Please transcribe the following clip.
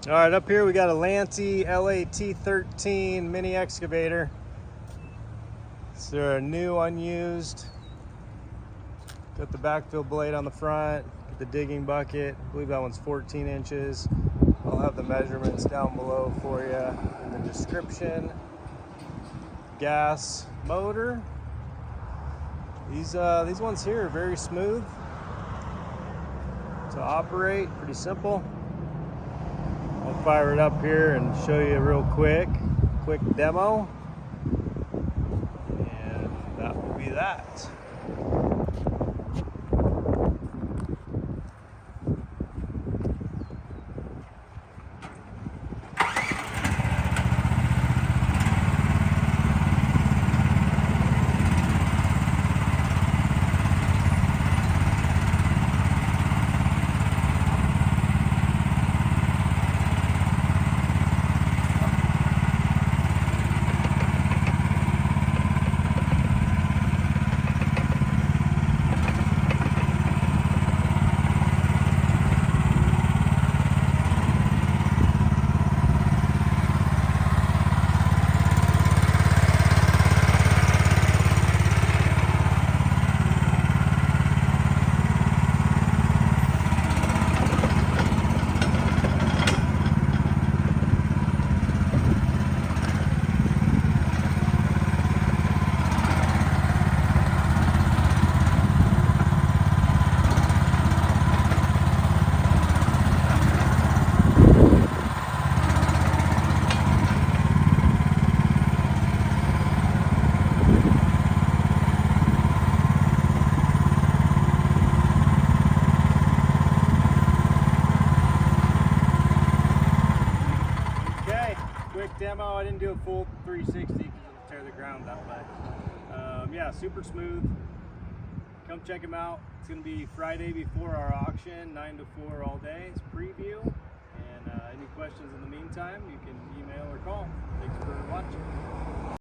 All right, up here we got a Lanty LAT-13 mini excavator. It's a new unused. Got the backfill blade on the front, got the digging bucket. I believe that one's 14 inches. I'll have the measurements down below for you in the description. Gas motor. These ones here are very smooth to operate, pretty simple. I'll fire it up here and show you a real quick demo, and that will be that. Quick demo. I didn't do a full 360 because it'll tear the ground up, but yeah, super smooth. Come check them out. It's going to be Friday before our auction, 9 to 4 all day. It's preview. And any questions in the meantime, you can email or call. Thanks for watching.